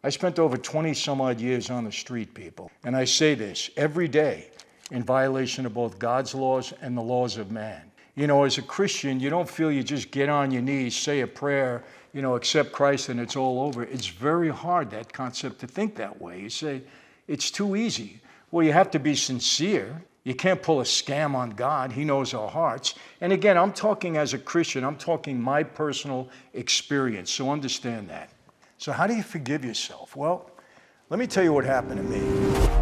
I spent over 20 some odd years on the street, people. And I say this every day in violation of both God's laws and the laws of man. You know, as a Christian, you don't feel you just get on your knees, say a prayer, you know, accept Christ and it's all over. It's very hard, that concept, to think that way. You say, it's too easy. Well, you have to be sincere. You can't pull a scam on God. He knows our hearts. And again, I'm talking as a Christian. I'm talking my personal experience. So understand that. So how do you forgive yourself? Well, let me tell you what happened to me.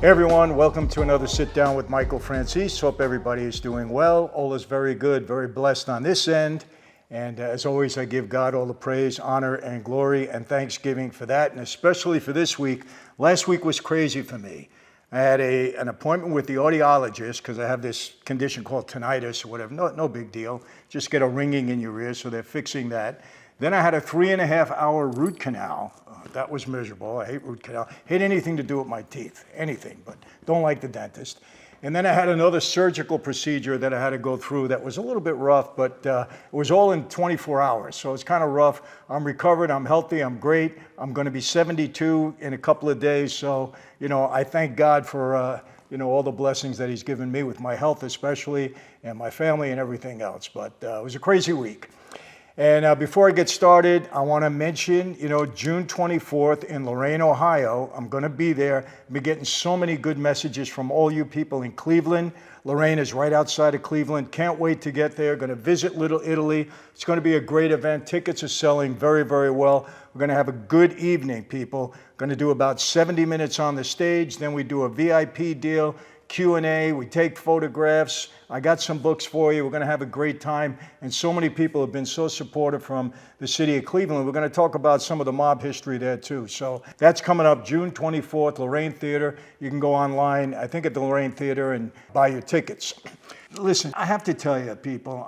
Hey everyone, welcome to another Sit Down with Michael Franzese. Hope everybody is doing well. All is very good, very blessed on this end. And as always, I give God all the praise, honor, and glory and thanksgiving for that, and especially for this week. Last week was crazy for me. I had an appointment with the audiologist because I have this condition called tinnitus or whatever. No big deal. Just get a ringing in your ears, so they're fixing that. Then I had a 3.5-hour root canal. That was miserable. I hate root canal. Hate anything to do with my teeth, anything, but don't like the dentist. And then I had another surgical procedure that I had to go through that was a little bit rough, but it was all in 24 hours. So it's kind of rough. I'm recovered. I'm healthy. I'm great. I'm going to be 72 in a couple of days. So, you know, I thank God for, you know, all the blessings that he's given me with my health especially and my family and everything else. But it was a crazy week. And before I get started, I want to mention, you know, June 24th in Lorain, Ohio. I'm going to be there. I've been getting so many good messages from all you people in Cleveland. Lorain is right outside of Cleveland. Can't wait to get there. Going to visit Little Italy. It's going to be a great event. Tickets are selling very, very well. We're going to have a good evening, people. Going to do about 70 minutes on the stage. Then we do a VIP deal. Q&A, we take photographs. I got some books for you. We're going to have a great time. And so many people have been so supportive from the city of Cleveland. We're going to talk about some of the mob history there too. So that's coming up June 24th, Lorain Theater. You can go online, I think at the Lorain Theater, and buy your tickets. Listen, I have to tell you, people,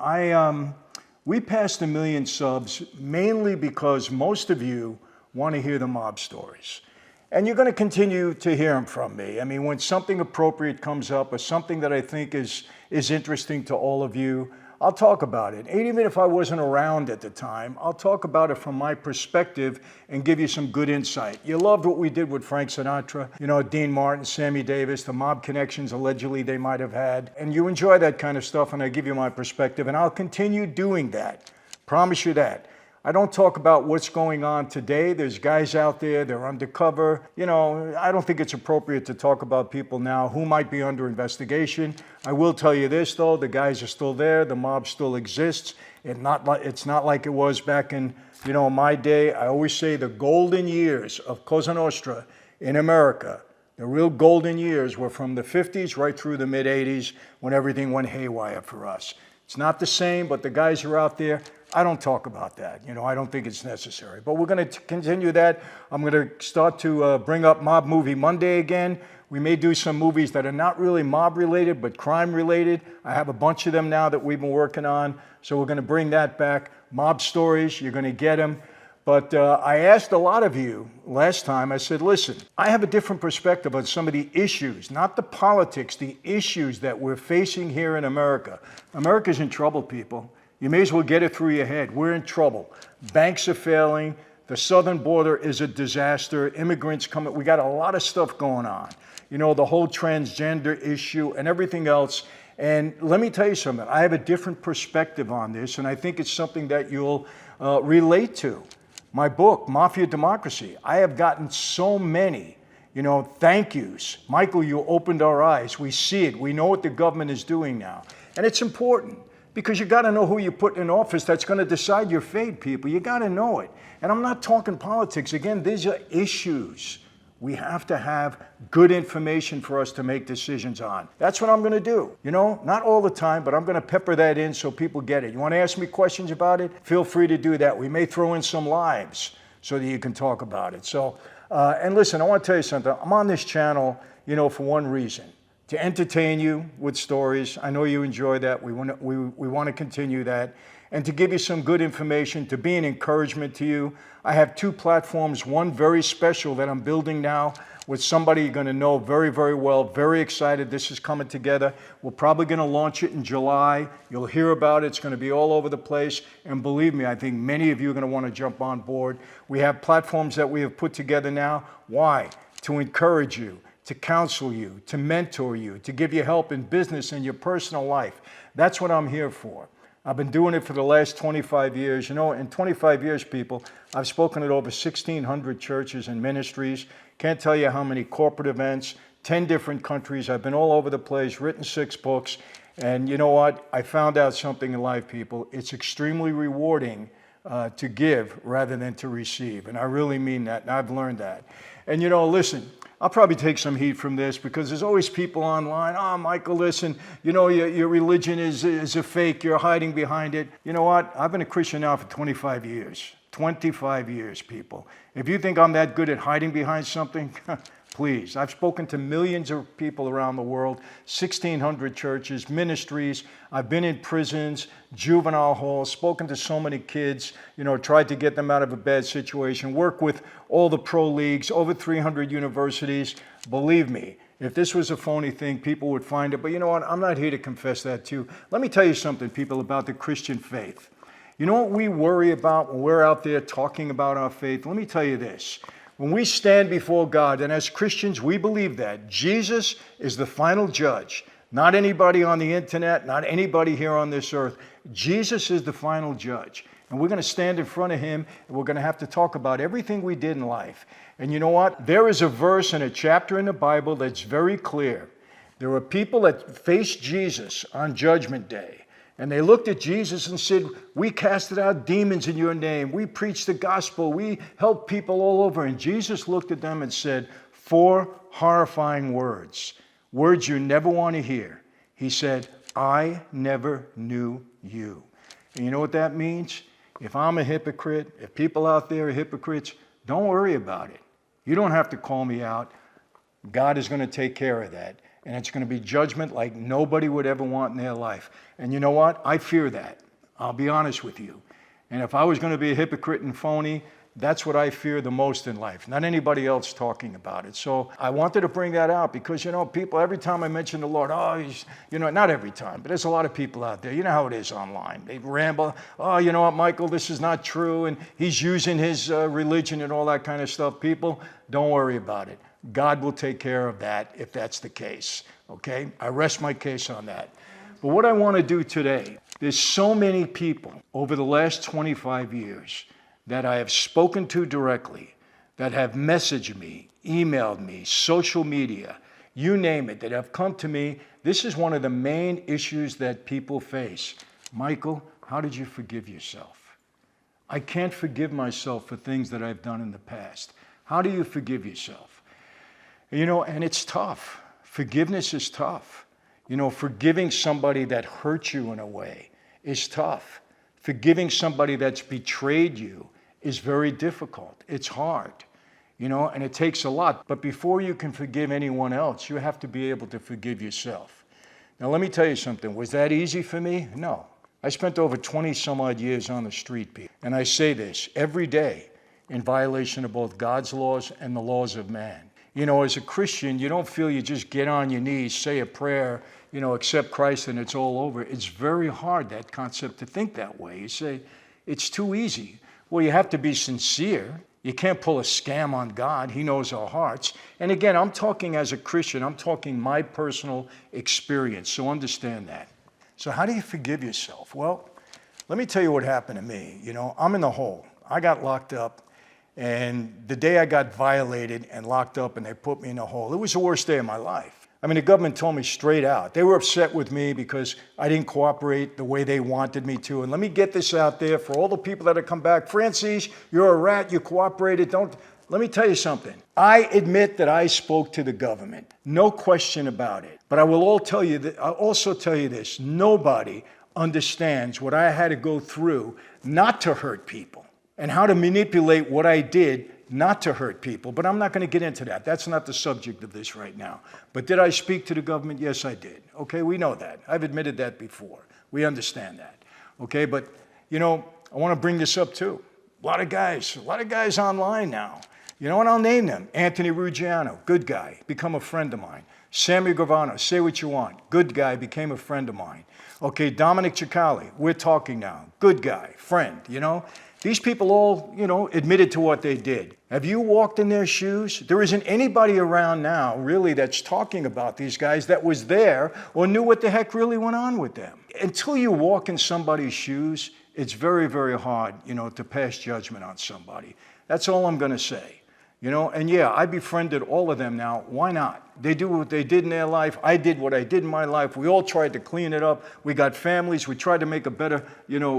we passed 1 million subs mainly because most of you want to hear the mob stories. And you're going to continue to hear them from me. I mean, when something appropriate comes up or something that I think is interesting to all of you, I'll talk about it. And even if I wasn't around at the time, I'll talk about it from my perspective and give you some good insight. You loved what we did with Frank Sinatra, you know, Dean Martin, Sammy Davis, the mob connections allegedly they might have had. And you enjoy that kind of stuff, and I give you my perspective, and I'll continue doing that. Promise you that. I don't talk about what's going on today. There's guys out there, they're undercover. You know, I don't think it's appropriate to talk about people now who might be under investigation. I will tell you this, though, the guys are still there, the mob still exists. It's not like it was back in, you know, my day. I always say the golden years of Cosa Nostra in America, the real golden years were from the 50s right through the mid-80s when everything went haywire for us. It's not the same, but the guys are out there. I don't talk about that. You know, I don't think it's necessary. But we're going to continue that. I'm going to start to bring up Mob Movie Monday again. We may do some movies that are not really mob-related, but crime-related. I have a bunch of them now that we've been working on. So we're going to bring that back. Mob stories, you're going to get them. But I asked a lot of you last time, I said, listen, I have a different perspective on some of the issues, not the politics, the issues that we're facing here in America. America's in trouble, people. You may as well get it through your head. We're in trouble. Banks are failing. The southern border is a disaster. Immigrants coming. We got a lot of stuff going on. You know, the whole transgender issue and everything else. And let me tell you something. I have a different perspective on this, and I think it's something that you'll relate to. My book, Mafia Democracy, I have gotten so many, you know, thank yous. Michael, you opened our eyes. We see it. We know what the government is doing now. And it's important because you got to know who you put in office that's going to decide your fate, people. You got to know it. And I'm not talking politics. Again, these are issues. We have to have good information for us to make decisions on. That's what I'm going to do. You know, not all the time, but I'm going to pepper that in so people get it. You want to ask me questions about it? Feel free to do that. We may throw in some lives so that you can talk about it. So, and listen, I want to tell you something. I'm on this channel, you know, for one reason: to entertain you with stories. I know you enjoy that. We want to continue that. And to give you some good information, to be an encouragement to you. I have two platforms, one very special that I'm building now with somebody you're going to know very, very well. Very excited this is coming together. We're probably going to launch it in July. You'll hear about it. It's going to be all over the place. And believe me, I think many of you are going to want to jump on board. We have platforms that we have put together now. Why? To encourage you, to counsel you, to mentor you, to give you help in business and your personal life. That's what I'm here for. I've been doing it for the last 25 years. You know, in 25 years, people, I've spoken at over 1,600 churches and ministries. Can't tell you how many corporate events, 10 different countries. I've been all over the place, written 6 books. And you know what? I found out something in life, people. It's extremely rewarding to give rather than to receive. And I really mean that, and I've learned that. And you know, listen, I'll probably take some heat from this because there's always people online. Oh, Michael, listen, you know, your religion is a fake. You're hiding behind it. You know what? I've been a Christian now for 25 years. 25 years, people. If you think I'm that good at hiding behind something, please. I've spoken to millions of people around the world, 1,600 churches, ministries. I've been in prisons, juvenile halls, spoken to so many kids, you know, tried to get them out of a bad situation, worked with all the pro leagues, over 300 universities. Believe me, if this was a phony thing, people would find it. But you know what? I'm not here to confess that to you. Let me tell you something, people, about the Christian faith. You know what we worry about when we're out there talking about our faith? Let me tell you this. When we stand before God, and as Christians, we believe that Jesus is the final judge. Not anybody on the internet, not anybody here on this earth. Jesus is the final judge. And we're going to stand in front of him, and we're going to have to talk about everything we did in life. And you know what? There is a verse and a chapter in the Bible that's very clear. There were people that faced Jesus on Judgment Day. And they looked at Jesus and said, we casted out demons in your name. We preached the gospel. We helped people all over. And Jesus looked at them and said 4 horrifying words, words you never want to hear. He said, I never knew you. And you know what that means? If I'm a hypocrite, if people out there are hypocrites, don't worry about it. You don't have to call me out. God is going to take care of that. And it's going to be judgment like nobody would ever want in their life. And you know what? I fear that. I'll be honest with you. And if I was going to be a hypocrite and phony, that's what I fear the most in life, not anybody else talking about it. So I wanted to bring that out because, you know, people, every time I mention the Lord, oh, he's, you know, not every time, but there's a lot of people out there. You know how it is online. They ramble, oh, you know what, Michael, this is not true. And he's using his religion and all that kind of stuff. People, don't worry about it. God will take care of that if that's the case, okay? I rest my case on that. But what I want to do today, there's so many people over the last 25 years that I have spoken to directly, that have messaged me, emailed me, social media, you name it, that have come to me. This is one of the main issues that people face. Michael, how did you forgive yourself? I can't forgive myself for things that I've done in the past. How do you forgive yourself? You know, and it's tough. Forgiveness is tough. You know, forgiving somebody that hurt you in a way is tough. Forgiving somebody that's betrayed you is very difficult. It's hard, you know, and it takes a lot. But before you can forgive anyone else, you have to be able to forgive yourself. Now, let me tell you something. Was that easy for me? No. I spent over 20 some odd years on the street, people. And I say this every day in violation of both God's laws and the laws of man. You know, as a Christian, you don't feel you just get on your knees, say a prayer, you know, accept Christ and it's all over. It's very hard, that concept, to think that way. You say, it's too easy. Well, you have to be sincere. You can't pull a scam on God. He knows our hearts. And again, I'm talking as a Christian. I'm talking my personal experience. So understand that. So how do you forgive yourself? Well, let me tell you what happened to me. You know, I'm in the hole. I got locked up. And the day I got violated and locked up and they put me in a hole, it was the worst day of my life. I mean, the government told me straight out. They were upset with me because I didn't cooperate the way they wanted me to. And let me get this out there for all the people that have come back. Franzese, you're a rat. You cooperated. Don't. let me tell you something. I admit that I spoke to the government. No question about it. But I will also tell you this. Nobody understands what I had to go through not to hurt people and how to manipulate what I did not to hurt people. But I'm not going to get into that. That's not the subject of this right now. But did I speak to the government? Yes, I did. Okay, we know that. I've admitted that before. We understand that. Okay, but, I want to bring this up too. A lot of guys online now. You know what? I'll name them. Anthony Ruggiano, good guy, become a friend of mine. Sammy Gravano, say what you want. Good guy, became a friend of mine. Okay, Dominic Cicali, we're talking now. Good guy, friend, These people all, admitted to what they did. Have you walked in their shoes? There isn't anybody around now, really, that's talking about these guys that was there or knew what the heck really went on with them. Until you walk in somebody's shoes, it's very, very hard, to pass judgment on somebody. That's all I'm going to say. And yeah, I befriended all of them now. Why not? They do what they did in their life. I did what I did in my life. We all tried to clean it up. We got families. We tried to make a better,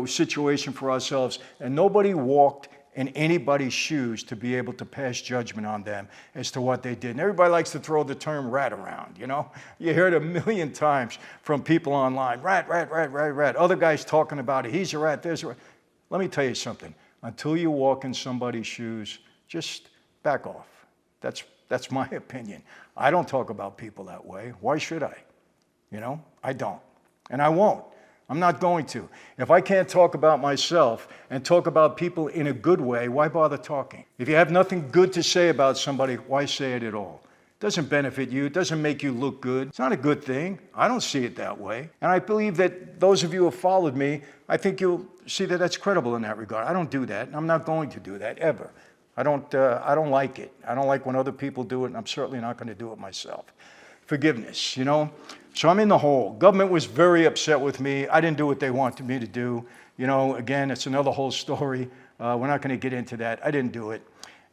situation for ourselves. And nobody walked in anybody's shoes to be able to pass judgment on them as to what they did. And everybody likes to throw the term rat around, You hear it a million times from people online. Rat, rat, rat, rat, rat. Other guys talking about it. He's a rat, there's a rat. Let me tell you something. Until you walk in somebody's shoes, just back off. That's my opinion. I don't talk about people that way. Why should I? I don't. And I won't. I'm not going to. If I can't talk about myself and talk about people in a good way, why bother talking? If you have nothing good to say about somebody, why say it at all? It doesn't benefit you. It doesn't make you look good. It's not a good thing. I don't see it that way. And I believe that those of you who have followed me, I think you'll see that that's credible in that regard. I don't do that, and I'm not going to do that ever. I don't like it. I don't like when other people do it, and I'm certainly not going to do it myself. Forgiveness, So I'm in the hole. Government was very upset with me. I didn't do what they wanted me to do. Again, it's another whole story. We're not going to get into that. I didn't do it.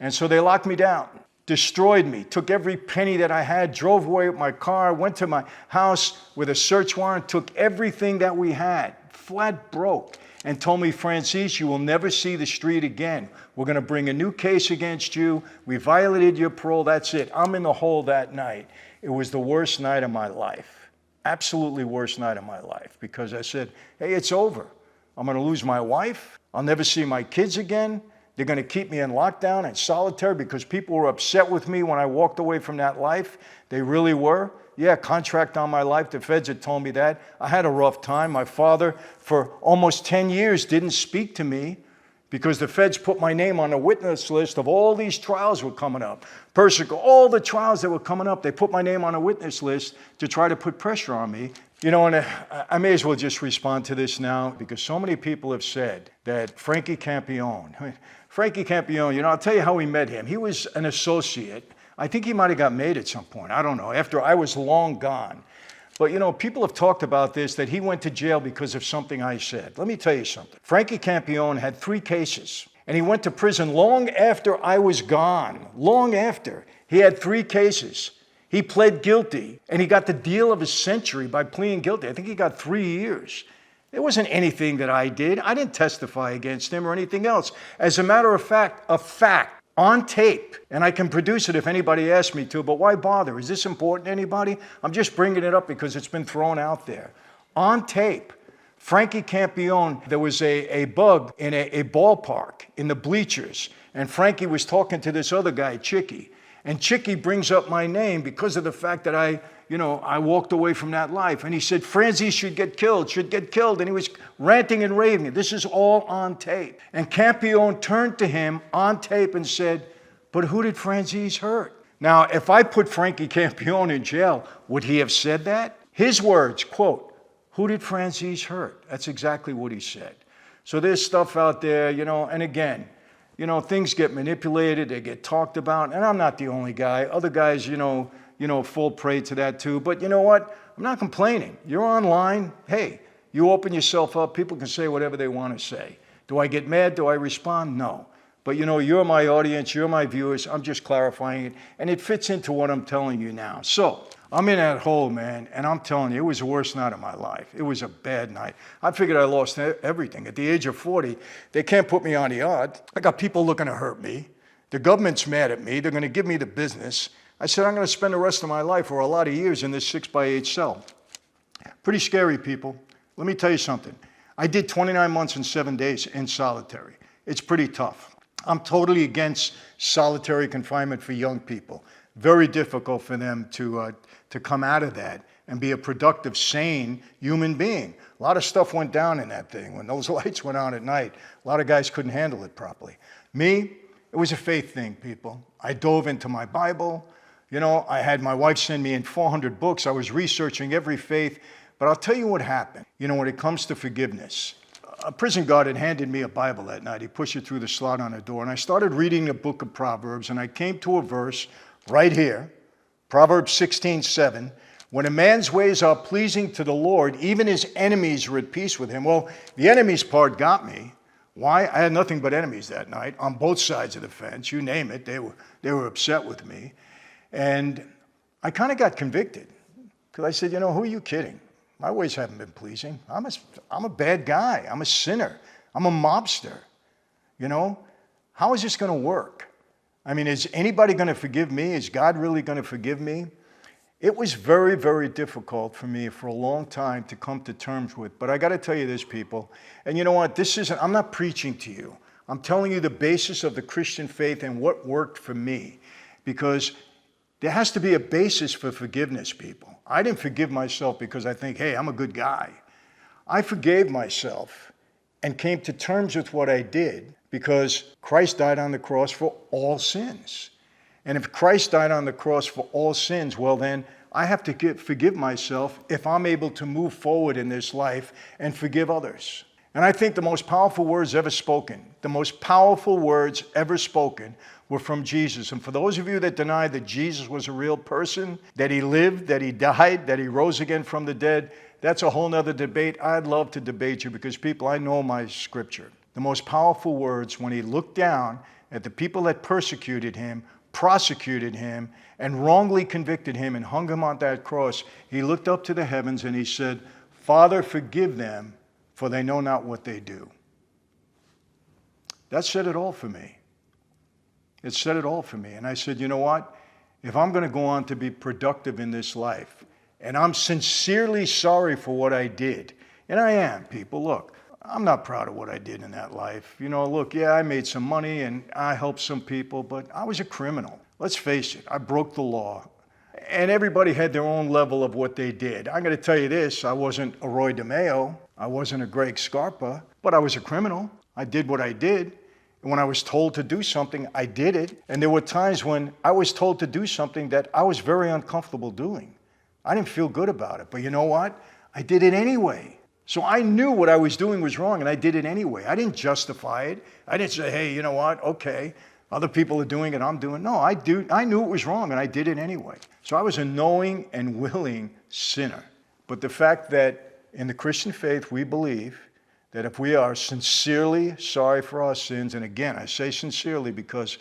And so they locked me down, destroyed me, took every penny that I had, drove away with my car, went to my house with a search warrant, took everything that we had, flat broke, and told me, Franzese, you will never see the street again. We're going to bring a new case against you. We violated your parole. That's it. I'm in the hole that night. It was the worst night of my life. Absolutely worst night of my life, because I said, hey, it's over. I'm going to lose my wife. I'll never see my kids again. They're going to keep me in lockdown and solitary because people were upset with me when I walked away from that life. They really were. Yeah, contract on my life. The feds had told me that. I had a rough time. My father, for almost 10 years, didn't speak to me because the feds put my name on a witness list of all these trials were coming up. Persico, all the trials that were coming up, they put my name on a witness list to try to put pressure on me. And I may as well just respond to this now because so many people have said that Frankie Campione, I'll tell you how we met him. He was an associate. I think he might have got made at some point. I don't know. After I was long gone. But, people have talked about this, that he went to jail because of something I said. Let me tell you something. Frankie Campione had 3 cases, and he went to prison long after I was gone. Long after. He had 3 cases. He pled guilty, and he got the deal of his century by pleading guilty. I think he got 3 years. It wasn't anything that I did. I didn't testify against him or anything else. As a matter of fact, a fact. On tape, and I can produce it if anybody asks me to, but why bother? Is this important to anybody? I'm just bringing it up because it's been thrown out there. On tape, Frankie Campione, there was a bug in a ballpark in the bleachers, and Frankie was talking to this other guy, Chicky, and Chicky brings up my name because of the fact that I walked away from that life. And he said, Franzese should get killed. And he was ranting and raving. This is all on tape. And Campione turned to him on tape and said, but who did Franzese hurt? Now, if I put Frankie Campione in jail, would he have said that? His words, quote, who did Franzese hurt? That's exactly what he said. So there's stuff out there, and again, things get manipulated, they get talked about, and I'm not the only guy. Other guys, fall prey to that too. But you know what? I'm not complaining. You're online. Hey, you open yourself up. People can say whatever they want to say. Do I get mad? Do I respond? No. But you're my audience. You're my viewers. I'm just clarifying it. And it fits into what I'm telling you now. So I'm in that hole, man. And I'm telling you, it was the worst night of my life. It was a bad night. I figured I lost everything. At the age of 40, they can't put me on the odd. I got people looking to hurt me. The government's mad at me. They're going to give me the business. I said, I'm going to spend the rest of my life or a lot of years in this 6x8 cell. Pretty scary, people. Let me tell you something. I did 29 months and 7 days in solitary. It's pretty tough. I'm totally against solitary confinement for young people. Very difficult for them to come out of that and be a productive, sane human being. A lot of stuff went down in that thing. When those lights went on at night, a lot of guys couldn't handle it properly. Me, it was a faith thing, people. I dove into my Bible. You know, I had my wife send me in 400 books. I was researching every faith. But I'll tell you what happened. You know, when it comes to forgiveness, a prison guard had handed me a Bible that night. He pushed it through the slot on the door. And I started reading the book of Proverbs. And I came to a verse right here, Proverbs 16:7. When a man's ways are pleasing to the Lord, even his enemies are at peace with him. Well, the enemies part got me. Why? I had nothing but enemies that night on both sides of the fence. You name it, they were upset with me. And I kind of got convicted because I said, you know, who are you kidding? My ways haven't been pleasing. I'm a bad guy. I'm a sinner. I'm a mobster. You know, how is this going to work? I mean, is anybody going to forgive me? Is God really going to forgive me? It was very, very difficult for me for a long time to come to terms with. But I got to tell you this, people. And you know what? I'm not preaching to you. I'm telling you the basis of the Christian faith and what worked for me. Because there has to be a basis for forgiveness, people. I didn't forgive myself because I think, hey, I'm a good guy. I forgave myself and came to terms with what I did because Christ died on the cross for all sins. And if Christ died on the cross for all sins, well then, I have to forgive myself if I'm able to move forward in this life and forgive others. And I think the most powerful words ever spoken, were from Jesus. And for those of you that deny that Jesus was a real person, that he lived, that he died, that he rose again from the dead, that's a whole nother debate. I'd love to debate you because people, I know my scripture. The most powerful words when he looked down at the people that persecuted him, prosecuted him, and wrongly convicted him and hung him on that cross, he looked up to the heavens and he said, Father, forgive them, for they know not what they do. That said it all for me. It said it all for me. And I said, you know what? If I'm going to go on to be productive in this life, and I'm sincerely sorry for what I did, and I am, people, look, I'm not proud of what I did in that life. You know, look, yeah, I made some money and I helped some people, but I was a criminal. Let's face it, I broke the law. And everybody had their own level of what they did. I'm going to tell you this, I wasn't a Roy DeMeo, I wasn't a Greg Scarpa, but I was a criminal. I did what I did. And when I was told to do something, I did it. And there were times when I was told to do something that I was very uncomfortable doing. I didn't feel good about it, but you know what? I did it anyway. So I knew what I was doing was wrong, and I did it anyway. I didn't justify it. I didn't say, hey, you know what? Okay, other people are doing it, I'm doing it. No, I knew it was wrong, and I did it anyway. So I was a knowing and willing sinner. But the fact that in the Christian faith, we believe that if we are sincerely sorry for our sins, and again, I say sincerely because,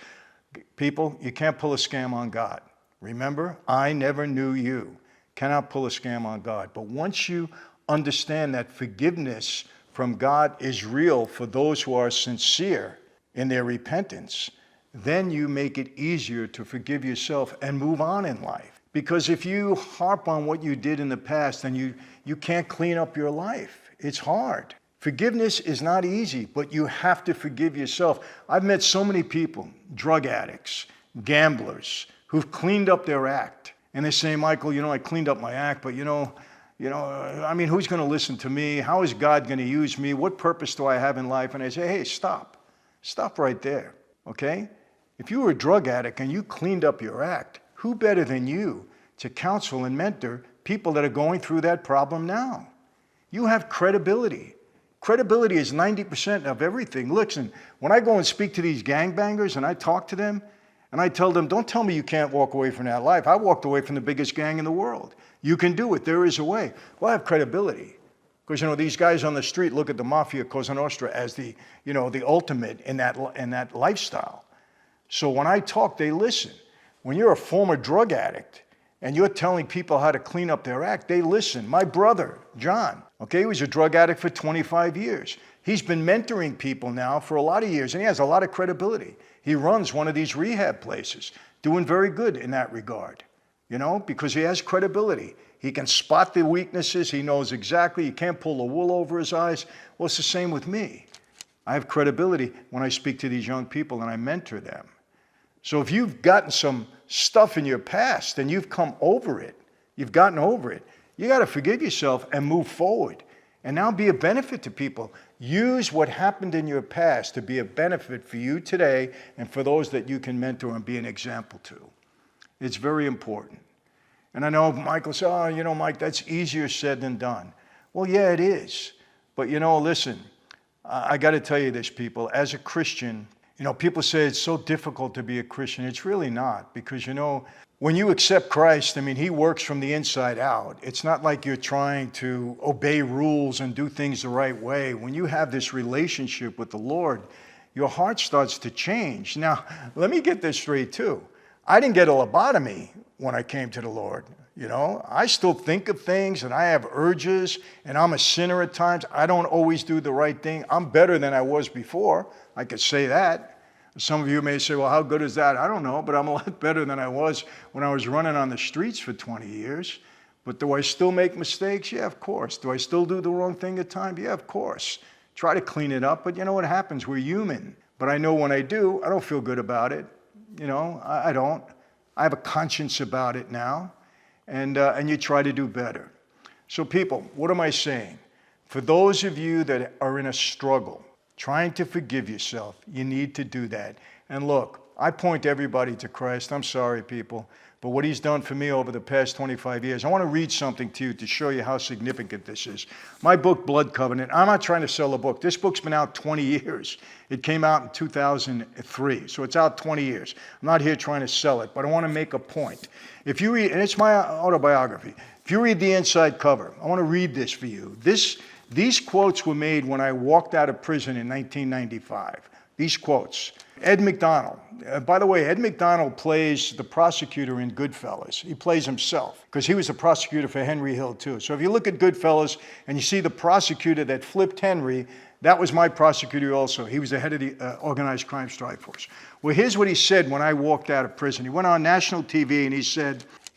people, you can't pull a scam on God. Remember, I never knew you. Cannot pull a scam on God. But once you understand that forgiveness from God is real for those who are sincere in their repentance, then you make it easier to forgive yourself and move on in life. Because if you harp on what you did in the past, then you can't clean up your life. It's hard. Forgiveness is not easy, but you have to forgive yourself. I've met so many people, drug addicts, gamblers, who've cleaned up their act. And they say, Michael, you know, I cleaned up my act, but I mean, who's going to listen to me? How is God going to use me? What purpose do I have in life? And I say, hey, stop. Stop right there, okay? If you were a drug addict and you cleaned up your act, who better than you to counsel and mentor people that are going through that problem now? You have credibility. Credibility is 90% of everything. Listen, when I go and speak to these gangbangers and I talk to them, and I tell them, don't tell me you can't walk away from that life. I walked away from the biggest gang in the world. You can do it. There is a way. Well, I have credibility. Because, these guys on the street look at the Mafia Cosa Nostra as the ultimate in that lifestyle. So when I talk, they listen. When you're a former drug addict and you're telling people how to clean up their act, they listen. My brother, John, okay, he was a drug addict for 25 years. He's been mentoring people now for a lot of years, and he has a lot of credibility. He runs one of these rehab places, doing very good in that regard, because he has credibility. He can spot the weaknesses. He knows exactly. You can't pull the wool over his eyes. Well, it's the same with me. I have credibility when I speak to these young people and I mentor them. So if you've gotten some stuff in your past and you've come over it, you've gotten over it, you got to forgive yourself and move forward and now be a benefit to people. Use what happened in your past to be a benefit for you today and for those that you can mentor and be an example to. It's very important. And I know Michael said, Mike, that's easier said than done. Well, yeah, it is. But, listen, I got to tell you this, people. As a Christian, people say it's so difficult to be a Christian. It's really not, because, when you accept Christ, he works from the inside out. It's not like you're trying to obey rules and do things the right way. When you have this relationship with the Lord, your heart starts to change. Now, let me get this straight, too. I didn't get a lobotomy when I came to the Lord. I still think of things and I have urges and I'm a sinner at times. I don't always do the right thing. I'm better than I was before. I could say that. Some of you may say, well, how good is that? I don't know, but I'm a lot better than I was when I was running on the streets for 20 years. But do I still make mistakes? Yeah, of course. Do I still do the wrong thing at times? Yeah, of course. Try to clean it up, but you know what happens? We're human. But I know when I do, I don't feel good about it. I don't. I have a conscience about it now. And you try to do better. So people, what am I saying? For those of you that are in a struggle, trying to forgive yourself, you need to do that. And look, I point everybody to Christ. I'm sorry, people. But what he's done for me over the past 25 years, I want to read something to you to show you how significant this is. My book, Blood Covenant, I'm not trying to sell a book. This book's been out 20 years. It came out in 2003, so it's out 20 years. I'm not here trying to sell it, but I want to make a point. If you read, and it's my autobiography, if you read the inside cover, I want to read this for you. These quotes were made when I walked out of prison in 1995. These quotes. Ed McDonald. By the way, Ed McDonald plays the prosecutor in Goodfellas. He plays himself because he was the prosecutor for Henry Hill too. So if you look at Goodfellas and you see the prosecutor that flipped Henry, that was my prosecutor also. He was the head of the Organized Crime Strike Force. Well, here's what he said when I walked out of prison. He went on national TV and he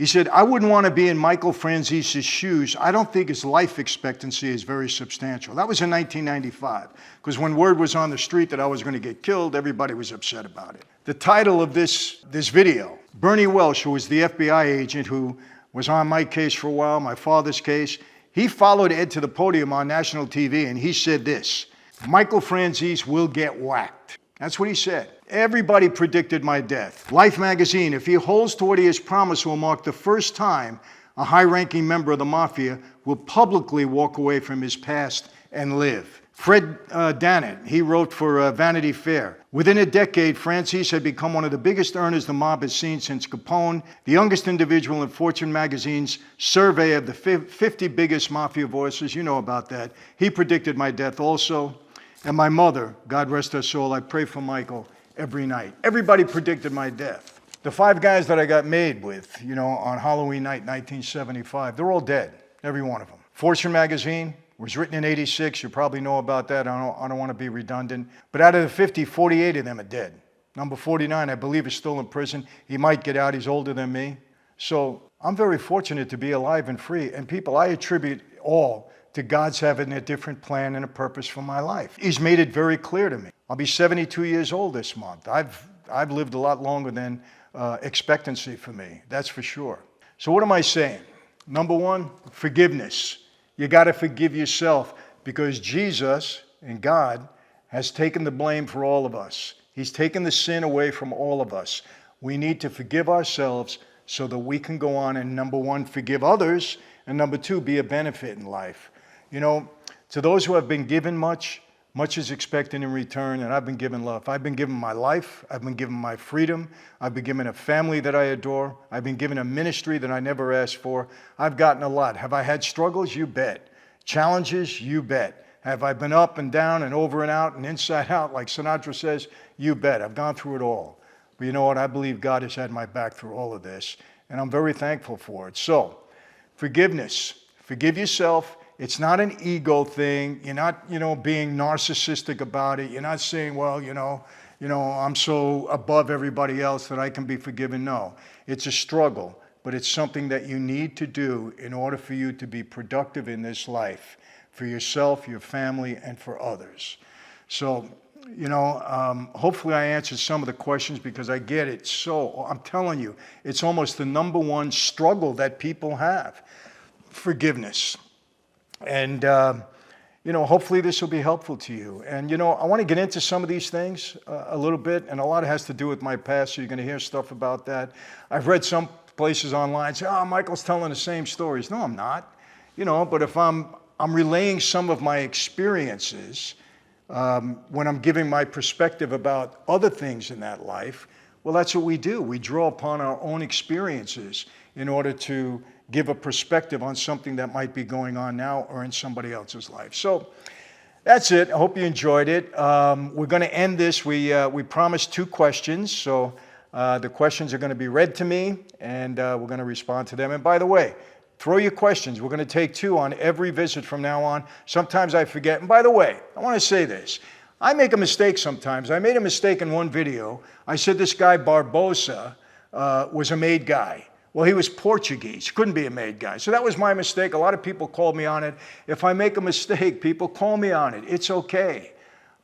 said, I wouldn't want to be in Michael Franzese's shoes. I don't think his life expectancy is very substantial. That was in 1995, because when word was on the street that I was going to get killed, everybody was upset about it. The title of this video, Bernie Welsh, who was the FBI agent who was on my case for a while, my father's case, he followed Ed to the podium on national TV and he said this, Michael Franzese will get whacked. That's what he said. Everybody predicted my death. Life magazine, if he holds to what he has promised, will mark the first time a high-ranking member of the Mafia will publicly walk away from his past and live. Fred Dannett, he wrote for Vanity Fair. Within a decade, Franzese had become one of the biggest earners the mob has seen since Capone, the youngest individual in Fortune magazine's survey of the 50 biggest Mafia voices. You know about that. He predicted my death also. And my mother, God rest her soul, I pray for Michael every night. Everybody predicted my death. The 5 guys that I got made with, on Halloween night, 1975, they're all dead, every one of them. Fortune magazine was written in 86. You probably know about that. I don't want to be redundant. But out of the 50, 48 of them are dead. Number 49, I believe, is still in prison. He might get out. He's older than me. So I'm very fortunate to be alive and free. And people, I attribute all to God's having a different plan and a purpose for my life. He's made it very clear to me. I'll be 72 years old this month. I've lived a lot longer than expectancy for me, that's for sure. So what am I saying? Number 1, forgiveness. You got to forgive yourself because Jesus and God has taken the blame for all of us. He's taken the sin away from all of us. We need to forgive ourselves so that we can go on and, number 1, forgive others, and number 2, be a benefit in life. To those who have been given much, much is expected in return, and I've been given love. I've been given my life. I've been given my freedom. I've been given a family that I adore. I've been given a ministry that I never asked for. I've gotten a lot. Have I had struggles? You bet. Challenges? You bet. Have I been up and down and over and out and inside out, like Sinatra says? You bet. I've gone through it all. But you know what? I believe God has had my back through all of this, and I'm very thankful for it. So, forgiveness. Forgive yourself It's not an ego thing. You're not, being narcissistic about it. You're not saying, well, I'm so above everybody else that I can be forgiven. No, it's a struggle, but it's something that you need to do in order for you to be productive in this life, for yourself, your family, and for others. So, hopefully I answered some of the questions, because I get it. So I'm telling you, it's almost the number one struggle that people have, forgiveness. And, hopefully this will be helpful to you. And, I want to get into some of these things a little bit, and a lot has to do with my past, so you're going to hear stuff about that. I've read some places online say, oh, Michael's telling the same stories. No, I'm not. But if I'm relaying some of my experiences, when I'm giving my perspective about other things in that life, well, that's what we do. We draw upon our own experiences in order to give a perspective on something that might be going on now or in somebody else's life. So that's it. I hope you enjoyed it. We're going to end this. We promised 2 questions. So the questions are going to be read to me, and we're going to respond to them. And by the way, throw your questions. We're going to take 2 on every visit from now on. Sometimes I forget. And by the way, I want to say this. I make a mistake sometimes. I made a mistake in one video. I said this guy Barbosa was a made guy. Well, he was Portuguese. Couldn't be a made guy. So that was my mistake. A lot of people called me on it. If I make a mistake, people call me on it. It's okay.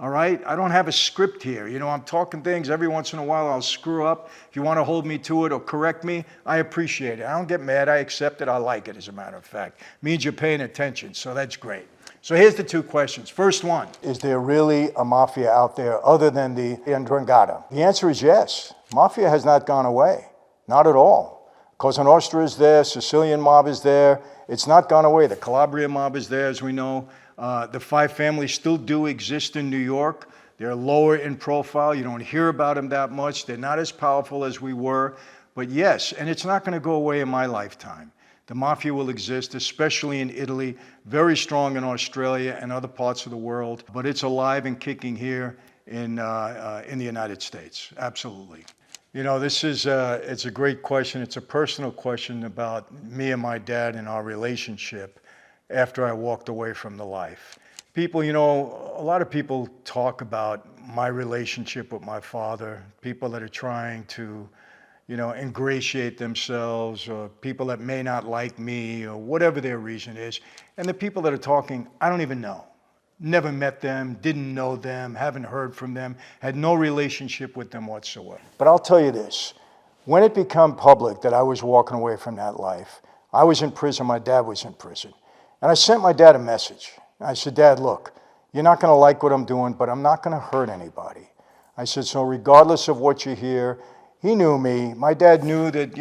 All right? I don't have a script here. I'm talking things. Every once in a while, I'll screw up. If you want to hold me to it or correct me, I appreciate it. I don't get mad. I accept it. I like it, as a matter of fact. It means you're paying attention, so that's great. So here's the 2 questions. First one, is there really a mafia out there other than the Ndrangheta? The answer is yes. Mafia has not gone away. Not at all. Cosa Nostra is there. Sicilian mob is there. It's not gone away. The Calabria mob is there, as we know. The 5 families still do exist in New York. They're lower in profile. You don't hear about them that much. They're not as powerful as we were. But yes, and it's not going to go away in my lifetime. The mafia will exist, especially in Italy, very strong in Australia and other parts of the world. But it's alive and kicking here in the United States. Absolutely. It's a great question. It's a personal question about me and my dad and our relationship after I walked away from the life. People, a lot of people talk about my relationship with my father, people that are trying to, ingratiate themselves, or people that may not like me, or whatever their reason is. And the people that are talking, I don't even know. Never met them, didn't know them, haven't heard from them, had no relationship with them whatsoever. But I'll tell you this, when it became public that I was walking away from that life, I was in prison, my dad was in prison. And I sent my dad a message. I said, Dad, look, you're not going to like what I'm doing, but I'm not going to hurt anybody. I said, so regardless of what you hear, he knew me. My dad knew that,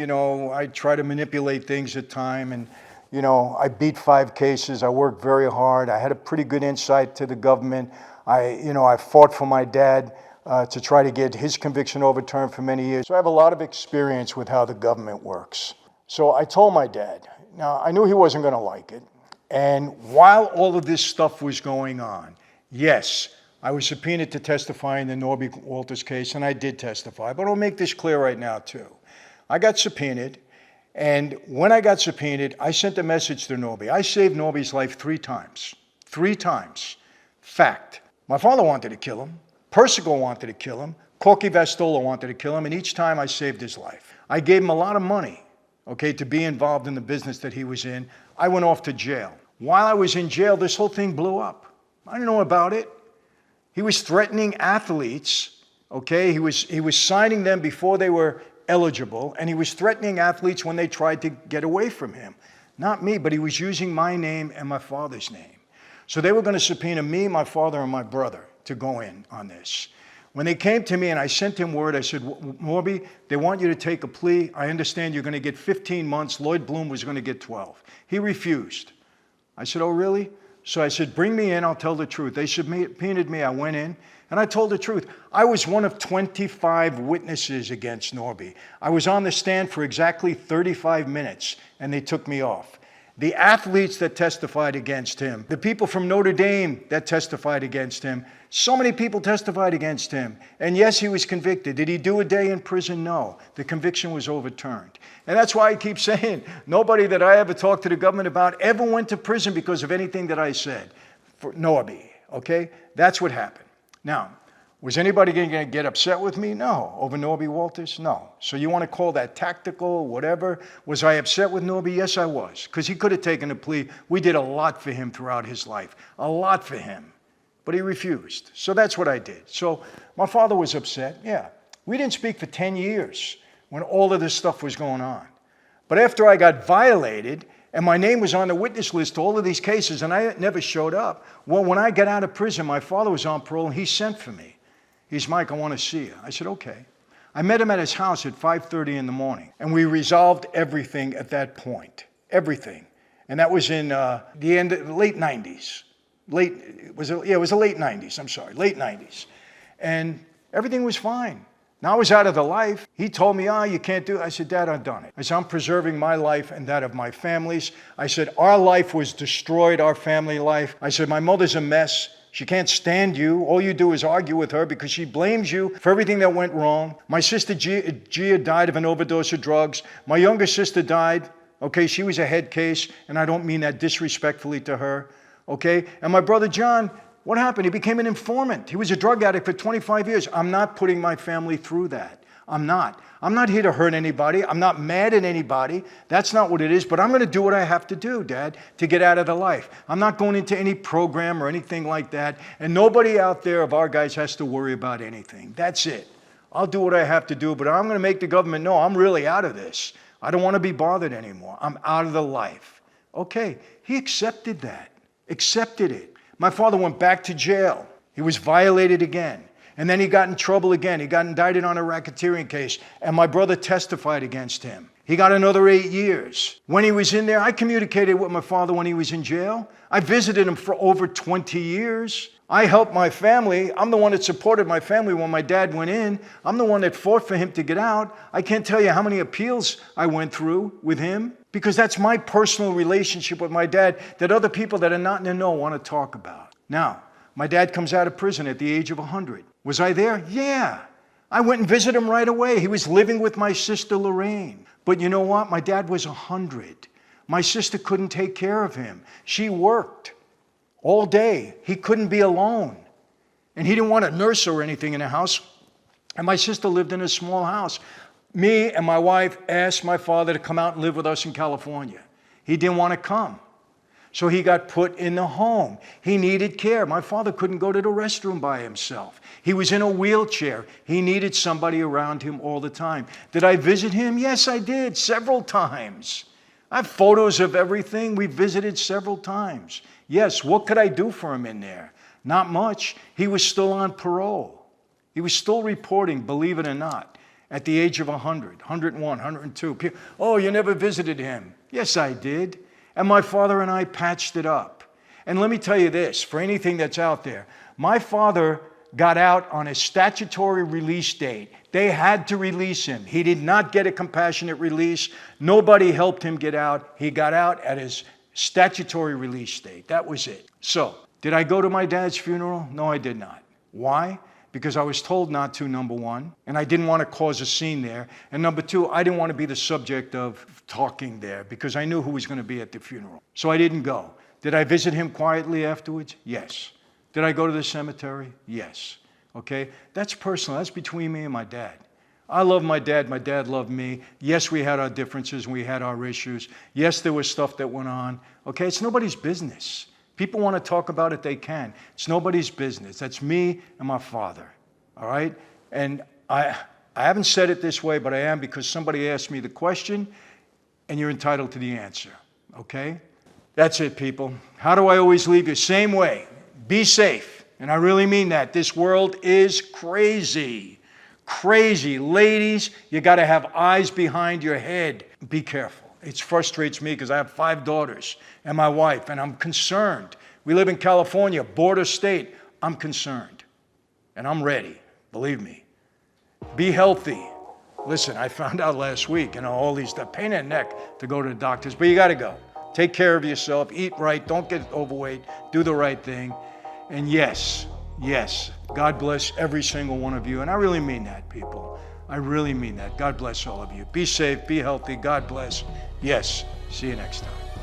I try to manipulate things at time, and I beat 5 cases. I worked very hard. I had a pretty good insight to the government. I fought for my dad to try to get his conviction overturned for many years. So I have a lot of experience with how the government works. So I told my dad. Now, I knew he wasn't going to like it. And while all of this stuff was going on, yes, I was subpoenaed to testify in the Norby Walters case, and I did testify. But I'll make this clear right now, too. I got subpoenaed. And when I got subpoenaed, I sent a message to Norby. I saved Norby's life 3 times. 3 times. Fact. My father wanted to kill him. Persico wanted to kill him. Corky Vastola wanted to kill him. And each time I saved his life. I gave him a lot of money, to be involved in the business that he was in. I went off to jail. While I was in jail, this whole thing blew up. I didn't know about it. He was threatening athletes, He was signing them before they were eligible, and he was threatening athletes when they tried to get away from him. Not me, but he was using my name and my father's name. So they were going to subpoena me, my father, and my brother to go in on this. When they came to me and I sent him word, I said, Norby, they want you to take a plea. I understand you're going to get 15 months. Lloyd Bloom was going to get 12. He refused. I said, oh, really? So I said, bring me in, I'll tell the truth. They subpoenaed me, I went in, and I told the truth. I was one of 25 witnesses against Norby. I was on the stand for exactly 35 minutes, and they took me off. The athletes that testified against him, the people from Notre Dame that testified against him, so many people testified against him. And yes, he was convicted. Did he do a day in prison? No. The conviction was overturned. And that's why I keep saying, nobody that I ever talked to the government about ever went to prison because of anything that I said. For Norby, okay? That's what happened. Now, was anybody going to get upset with me? No. Over Norby Walters? No. So you want to call that tactical, whatever? Was I upset with Norby? Yes, I was. Because he could have taken a plea. We did a lot for him throughout his life. A lot for him. But he refused. So that's what I did. So my father was upset. Yeah. We didn't speak for 10 years when all of this stuff was going on. But after I got violated, and my name was on the witness list to all of these cases, and I never showed up. Well, when I got out of prison, my father was on parole, and he sent for me. He's, Mike, I want to see you. I said, okay. I met him at his house at 5:30 in the morning, and we resolved everything at that point. Everything. And that was in the late 90s. It was the late 90s. I'm sorry, late 90s. And everything was fine. Now I was out of the life. He told me, you can't do it. I said, Dad, I've done it. I said, I'm preserving my life and that of my family's. I said, our life was destroyed, our family life. I said, my mother's a mess. She can't stand you. All you do is argue with her because she blames you for everything that went wrong. My sister Gia died of an overdose of drugs. My younger sister died. Okay, she was a head case, and I don't mean that disrespectfully to her. Okay, and my brother John, what happened? He became an informant. He was a drug addict for 25 years. I'm not putting my family through that. I'm not. I'm not here to hurt anybody. I'm not mad at anybody. That's not what it is. But I'm going to do what I have to do, Dad, to get out of the life. I'm not going into any program or anything like that. And nobody out there of our guys has to worry about anything. That's it. I'll do what I have to do, but I'm going to make the government know I'm really out of this. I don't want to be bothered anymore. I'm out of the life. Okay. He accepted that. Accepted it. My father went back to jail. He was violated again. And then he got in trouble again. He got indicted on a racketeering case. And my brother testified against him. He got another 8 years. When he was in there, I communicated with my father when he was in jail. I visited him for over 20 years. I helped my family. I'm the one that supported my family when my dad went in. I'm the one that fought for him to get out. I can't tell you how many appeals I went through with him because that's my personal relationship with my dad that other people that are not in the know want to talk about. Now, my dad comes out of prison at the age of 100. Was I there? Yeah. I went and visited him right away. He was living with my sister Lorraine. But you know what? My dad was 100. My sister couldn't take care of him. She worked all day. He couldn't be alone. And he didn't want a nurse or anything in the house. And my sister lived in a small house. Me and my wife asked my father to come out and live with us in California. He didn't want to come. So he got put in the home. He needed care. My father couldn't go to the restroom by himself. He was in a wheelchair. He needed somebody around him all the time. Did I visit him? Yes, I did, several times. I have photos of everything. We visited several times. Yes, what could I do for him in there? Not much. He was still on parole. He was still reporting, believe it or not, at the age of 100, 101, 102. Oh, you never visited him. Yes, I did. And my father and I patched it up. And let me tell you this, for anything that's out there, my father got out on a statutory release date. They had to release him. He did not get a compassionate release. Nobody helped him get out. He got out at his statutory release date. That was it. So, did I go to my dad's funeral? No, I did not. Why? Because I was told not to, number one, and I didn't want to cause a scene there. And number two, I didn't want to be the subject of talking there because I knew who was going to be at the funeral. So I didn't go. Did I visit him quietly afterwards? Yes. Did I go to the cemetery? Yes. Okay? That's personal. That's between me and my dad. I love my dad. My dad loved me. Yes, we had our differences and we had our issues. Yes, there was stuff that went on. Okay? It's nobody's business. People want to talk about it, they can. It's nobody's business. That's me and my father. All right? And I haven't said it this way, but I am because somebody asked me the question, and you're entitled to the answer. Okay? That's it, people. How do I always leave you? Same way. Be safe. And I really mean that. This world is crazy. Crazy. Ladies, you got to have eyes behind your head. Be careful. It frustrates me because I have 5 daughters and my wife, and I'm concerned. We live in California, border state. I'm concerned, and I'm ready. Believe me. Be healthy. Listen, I found out last week, all these, the pain in the neck to go to the doctors, but you got to go. Take care of yourself. Eat right. Don't get overweight. Do the right thing. And yes, God bless every single one of you. And I really mean that, people. I really mean that. God bless all of you. Be safe. Be healthy. God bless. Yes. See you next time.